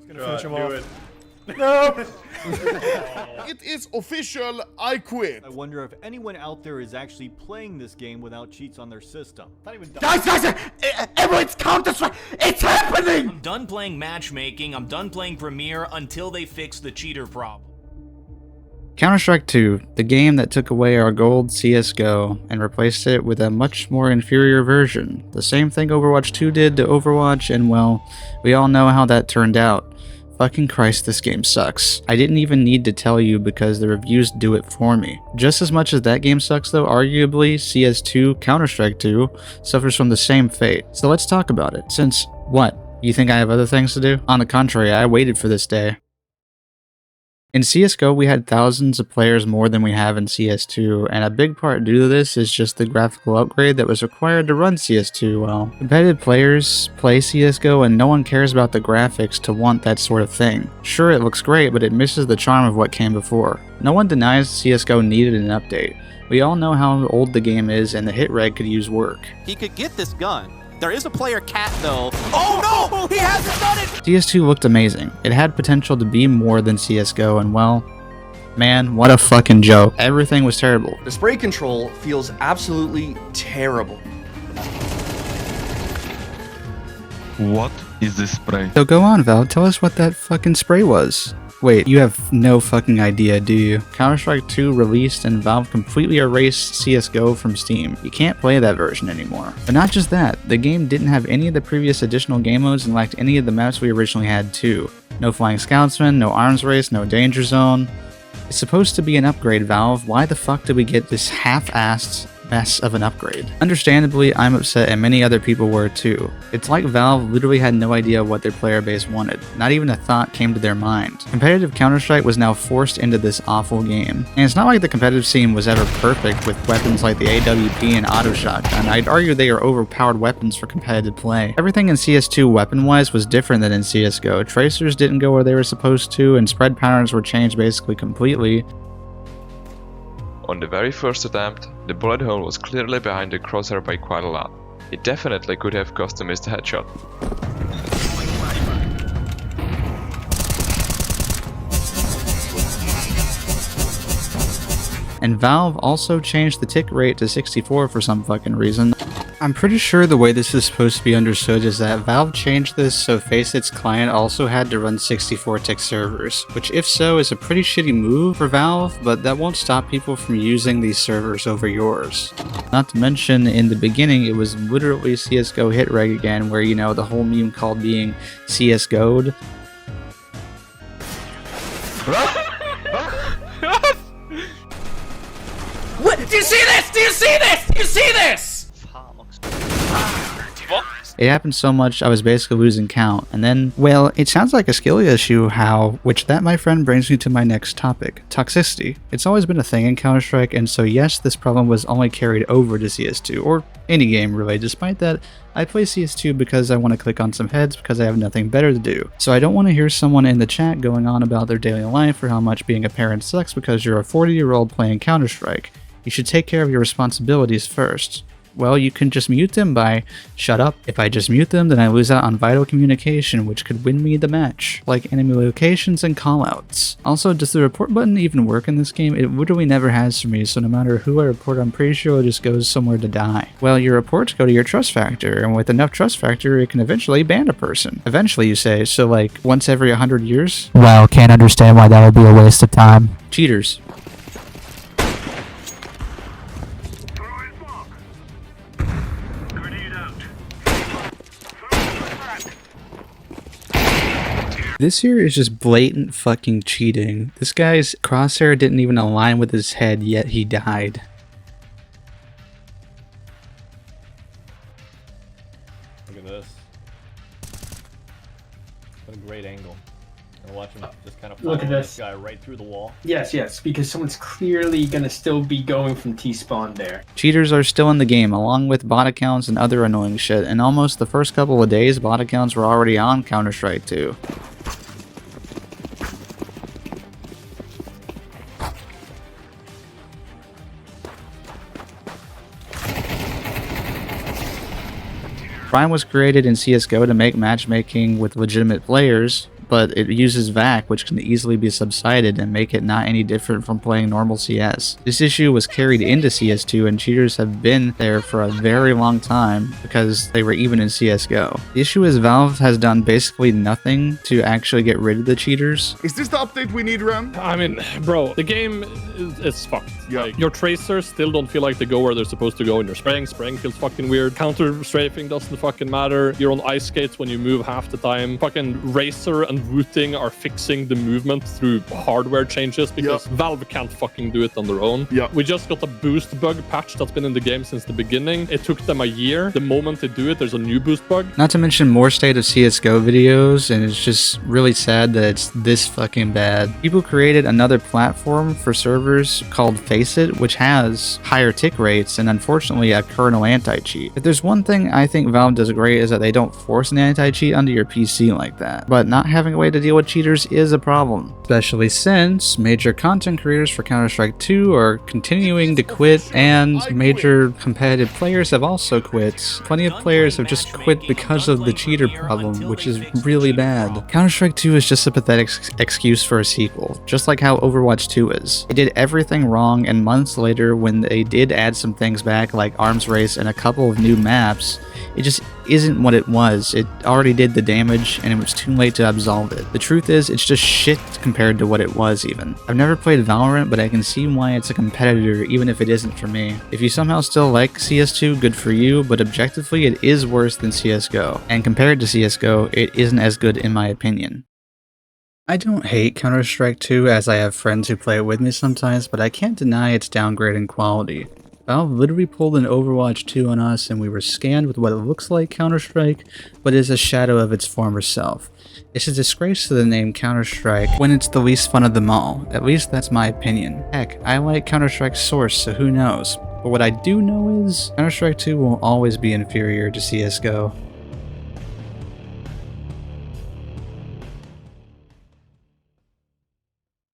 It's gonna finish him do off. it. No! It is official, I quit. I wonder if anyone out there is actually playing this game without cheats on their system. Not even Guys, everyone's Counter-Strike. It's happening. I'm done playing matchmaking, I'm done playing Premiere until they fix the cheater problem. Counter-Strike 2, the game that took away our gold CSGO and replaced it with a much more inferior version. The same thing Overwatch 2 did to Overwatch, and well, we all know how that turned out. Fucking Christ, this game sucks. I didn't even need to tell you because the reviews do it for me. Just as much as that game sucks though, arguably, CS2, Counter-Strike 2, suffers from the same fate. So let's talk about it. Since, what? You think I have other things to do? On the contrary, I waited for this day. In CSGO, we had thousands of players more than we have in CS2, and a big part due to this is just the graphical upgrade that was required to run CS2 well. Competitive players play CSGO and no one cares about the graphics to want that sort of thing. Sure, it looks great, but it misses the charm of what came before. No one denies CSGO needed an update. We all know how old the game is and the hit reg could use work. He could get this gun. There is a player cat though. Oh no! He hasn't done it! CS2 looked amazing. It had potential to be more than CSGO, and well, man, what a fucking joke. Everything was terrible. The spray control feels absolutely terrible. What is this spray? So go on, Valve, tell us what that fucking spray was. Wait, you have no fucking idea, do you? Counter-Strike 2 released and Valve completely erased CSGO from Steam. You can't play that version anymore. But not just that, the game didn't have any of the previous additional game modes and lacked any of the maps we originally had too. No Flying Scoutsman, no Arms Race, no Danger Zone. It's supposed to be an upgrade, Valve. Why the fuck did we get this half-assed mess of an upgrade? Understandably, I'm upset and many other people were too. It's like Valve literally had no idea what their player base wanted. Not even a thought came to their mind. Competitive Counter-Strike was now forced into this awful game. And it's not like the competitive scene was ever perfect with weapons like the AWP and auto shotgun. I'd argue they are overpowered weapons for competitive play. Everything in CS2 weapon-wise was different than in CSGO. Tracers didn't go where they were supposed to, and spread patterns were changed basically completely. On the very first attempt, the bullet hole was clearly behind the crosshair by quite a lot. It definitely could have cost a missed headshot. And Valve also changed the tick rate to 64 for some fucking reason. I'm pretty sure the way this is supposed to be understood is that Valve changed this so Facet's client also had to run 64 tick servers, which if so is a pretty shitty move for Valve, but that won't stop people from using these servers over yours. Not to mention, in the beginning it was literally CSGO hit reg again, where you know the whole meme called being CSGO'd. What? Do you see this? Do you see this? Do you see this? It happened so much I was basically losing count, and then, well, it sounds like a skill issue which that, my friend, brings me to my next topic, toxicity. It's always been a thing in Counter-Strike, and so yes, this problem was only carried over to CS2, or any game really. Despite that, I play CS2 because I want to click on some heads because I have nothing better to do. So I don't want to hear someone in the chat going on about their daily life or how much being a parent sucks because you're a 40-year-old playing Counter-Strike. You should take care of your responsibilities first. Well, you can just mute them by shut up. If I just mute them, then I lose out on vital communication, which could win me the match, like enemy locations and callouts. Also, does the report button even work in this game? It literally never has for me, so no matter who I report, I'm pretty sure it just goes somewhere to die. Well, your reports go to your trust factor, and with enough trust factor, it can eventually ban a person. Eventually, you say, so like once every 100 years? Well, can't understand why that would be a waste of time. Cheaters. This here is just blatant fucking cheating. This guy's crosshair didn't even align with his head, yet he died. Look at this. What a great angle. And watch him just kind of follow this guy right through the wall. Yes, because someone's clearly gonna still be going from T-spawn there. Cheaters are still in the game, along with bot accounts and other annoying shit, and almost the first couple of days, bot accounts were already on Counter-Strike 2. Prime was created in CSGO to make matchmaking with legitimate players, but it uses VAC, which can easily be subsided and make it not any different from playing normal CS. This issue was carried into CS2, and cheaters have been there for a very long time because they were even in CSGO. The issue is Valve has done basically nothing to actually get rid of the cheaters. Is this the update we need, Ram? I mean, bro, the game is fucked. Yeah. Like, your tracers still don't feel like they go where they're supposed to go, and your spraying feels fucking weird. Counter strafing doesn't fucking matter. You're on ice skates when you move half the time. Fucking Razer and Wooting are fixing the movement through hardware changes because Valve can't fucking do it on their own. Yeah. We just got a boost bug patch that's been in the game since the beginning. It took them a year. The moment they do it, there's a new boost bug. Not to mention more State of CSGO videos, and it's just really sad that it's this fucking bad. People created another platform for servers called Faceit, which has higher tick rates and unfortunately a kernel anti-cheat. If there's one thing I think Valve does great is that they don't force an anti-cheat onto your PC like that. But not having a way to deal with cheaters is a problem, especially since major content creators for Counter-Strike 2 are continuing to quit, and major competitive players have also quit. Plenty of players have just quit because of the cheater problem, which is really bad. Counter-Strike 2 is just a pathetic excuse for a sequel, just like how Overwatch 2 is. It did everything wrong, and months later when they did add some things back like Arms Race and a couple of new maps, it just isn't what it was. It already did the damage and it was too late to absolve it. The truth is, it's just shit compared to what it was even. I've never played Valorant, but I can see why it's a competitor even if it isn't for me. If you somehow still like CS2, good for you, but objectively it is worse than CSGO. And compared to CSGO, it isn't as good in my opinion. I don't hate Counter-Strike 2 as I have friends who play it with me sometimes, but I can't deny its downgrade in quality. Valve literally pulled an Overwatch 2 on us and we were scanned with what it looks like Counter-Strike, but is a shadow of its former self. It's a disgrace to the name Counter-Strike when it's the least fun of them all. At least that's my opinion. Heck, I like Counter-Strike Source, so who knows. But what I do know is, Counter-Strike 2 will always be inferior to CSGO.